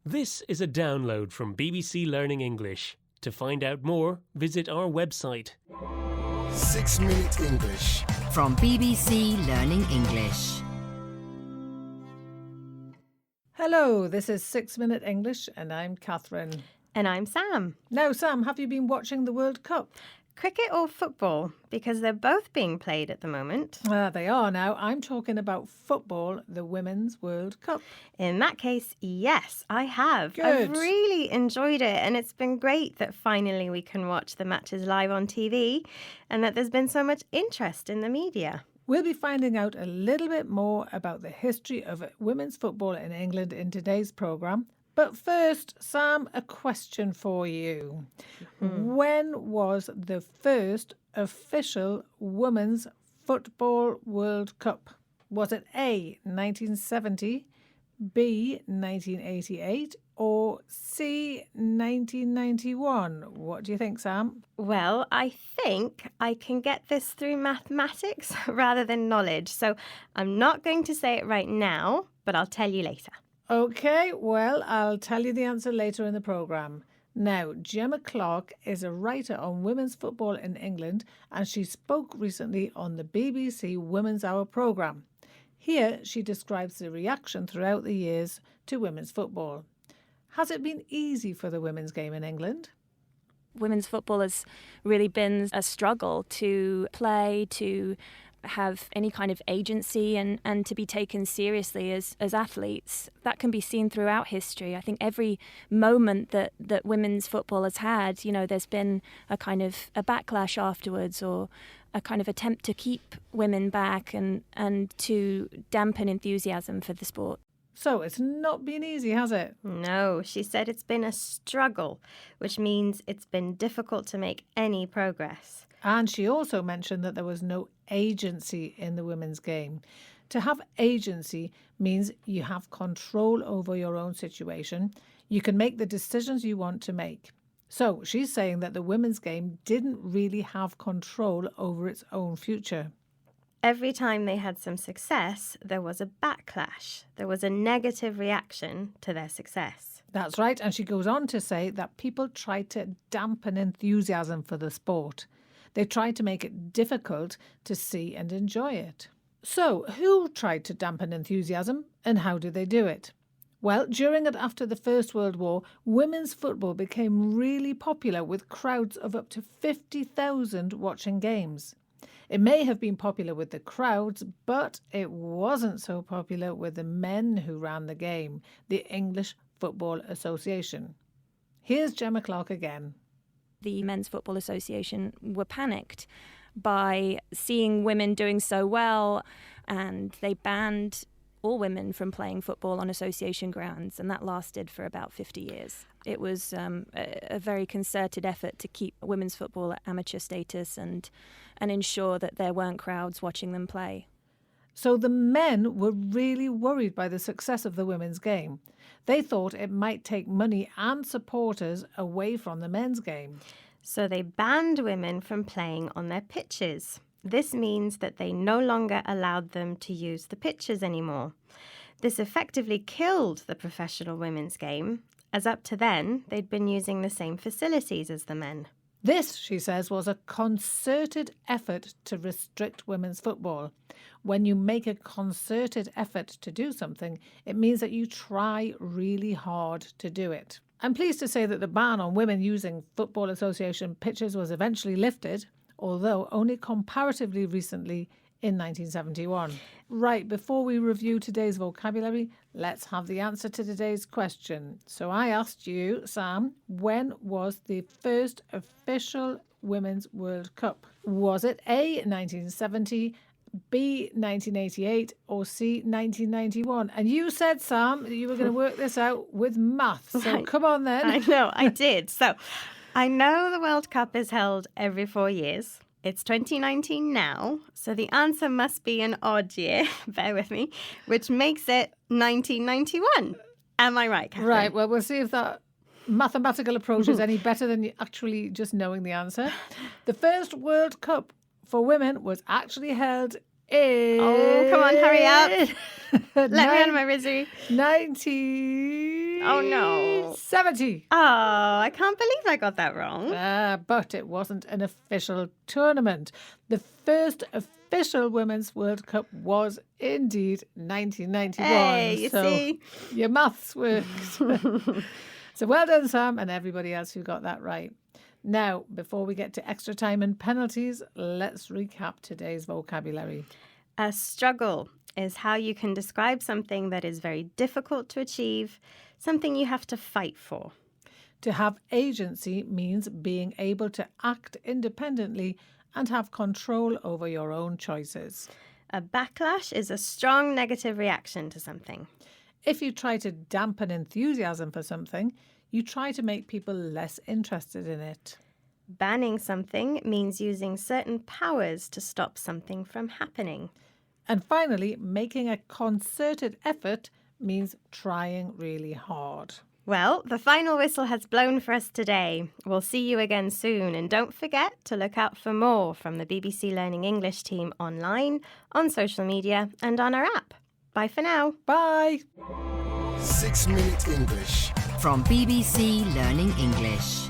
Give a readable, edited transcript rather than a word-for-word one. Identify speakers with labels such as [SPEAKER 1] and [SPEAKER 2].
[SPEAKER 1] This is a download from BBC Learning English. To find out more, visit our website.
[SPEAKER 2] 6 Minute English.
[SPEAKER 3] From BBC Learning English.
[SPEAKER 4] Hello, this is 6 Minute English and I'm Catherine.
[SPEAKER 5] And I'm Sam.
[SPEAKER 4] Now, Sam, have you been watching the World Cup?
[SPEAKER 5] Cricket or football? Because they're both being played at the moment.
[SPEAKER 4] They are now. I'm talking about football, the Women's World Cup.
[SPEAKER 5] In that case, yes, I have.
[SPEAKER 4] Good.
[SPEAKER 5] I've really enjoyed it, and it's been great that finally we can watch the matches live on TV and that there's been so much interest in the media.
[SPEAKER 4] We'll be finding out a little bit more about the history of women's football in England in today's programme. But first, Sam, a question for you. When was the first official Women's Football World Cup? Was it A, 1970, B, 1988, or C, 1991? What do you think, Sam?
[SPEAKER 5] Well, I think I can get this through mathematics rather than knowledge. So I'm not going to say it right now, but I'll tell you later.
[SPEAKER 4] OK, well, I'll tell you the answer later in the programme. Now, Gemma Clark is a writer on women's football in England and she spoke recently on the BBC Women's Hour programme. Here, she describes the reaction throughout the years to women's football. Has it been easy for the women's game in England?
[SPEAKER 6] Women's football has really been a struggle to play, to have any kind of agency and to be taken seriously as athletes. That can be seen throughout history. I think every moment that women's football has had, there's been a kind of a backlash afterwards or a kind of attempt to keep women back and to dampen enthusiasm for the sport.
[SPEAKER 4] So it's not been easy, has it?
[SPEAKER 5] No, she said it's been a struggle, which means it's been difficult to make any progress.
[SPEAKER 4] And she also mentioned that there was no agency in the women's game. To have agency means you have control over your own situation. You can make the decisions you want to make. So she's saying that the women's game didn't really have control over its own future.
[SPEAKER 5] Every time they had some success, there was a backlash. There was a negative reaction to their success.
[SPEAKER 4] That's right. And she goes on to say that people tried to dampen enthusiasm for the sport. They tried to make it difficult to see and enjoy it. So, who tried to dampen enthusiasm and how did they do it? Well, during and after the First World War, women's football became really popular with crowds of up to 50,000 watching games. It may have been popular with the crowds, but it wasn't so popular with the men who ran the game, the English Football Association. Here's Gemma Clark again.
[SPEAKER 6] The Men's Football Association were panicked by seeing women doing so well, and they banned all women from playing football on association grounds, and that lasted for about 50 years. It was a very concerted effort to keep women's football at amateur status and ensure that there weren't crowds watching them play.
[SPEAKER 4] So the men were really worried by the success of the women's game. They thought it might take money and supporters away from the men's game.
[SPEAKER 5] So they banned women from playing on their pitches. This means that they no longer allowed them to use the pitches anymore. This effectively killed the professional women's game, as up to then they'd been using the same facilities as the men.
[SPEAKER 4] This, she says, was a concerted effort to restrict women's football. When you make a concerted effort to do something, it means that you try really hard to do it. I'm pleased to say that the ban on women using Football Association pitches was eventually lifted, although only comparatively recently in 1971. Right, before we review today's vocabulary, let's have the answer to today's question. So I asked you, Sam, when was the first official Women's World Cup? Was it A, 1970, B, 1988, or C, 1991? And you said, Sam, that you were going to work this out with maths. So
[SPEAKER 5] Right.
[SPEAKER 4] Come on then.
[SPEAKER 5] I know, I did. So I know the World Cup is held every 4 years. It's 2019 now, so the answer must be an odd year, bear with me, which makes it 1991. Am I right, Catherine?
[SPEAKER 4] Right, well, we'll see if that mathematical approach is any better than actually just knowing the answer. The first World Cup for women was actually held is...
[SPEAKER 5] Oh, come on, hurry up. Let me out of my misery.
[SPEAKER 4] 1970.
[SPEAKER 5] Oh, no. Oh, I can't believe I got that wrong.
[SPEAKER 4] But it wasn't an official tournament. The first official Women's World Cup was indeed 1991.
[SPEAKER 5] Hey, you
[SPEAKER 4] so
[SPEAKER 5] see?
[SPEAKER 4] Your maths worked. So well done, Sam, and everybody else who got that right. Now, before we get to extra time and penalties, let's recap today's vocabulary.
[SPEAKER 5] A struggle is how you can describe something that is very difficult to achieve, something you have to fight for.
[SPEAKER 4] To have agency means being able to act independently and have control over your own choices.
[SPEAKER 5] A backlash is a strong negative reaction to something.
[SPEAKER 4] If you try to dampen enthusiasm for something, you try to make people less interested in it.
[SPEAKER 5] Banning something means using certain powers to stop something from happening.
[SPEAKER 4] And finally, making a concerted effort means trying really hard.
[SPEAKER 5] Well, the final whistle has blown for us today. We'll see you again soon, and don't forget to look out for more from the BBC Learning English team online, on social media, and on our app. Bye for now.
[SPEAKER 4] Bye!
[SPEAKER 2] 6 Minute English.
[SPEAKER 3] From BBC Learning English.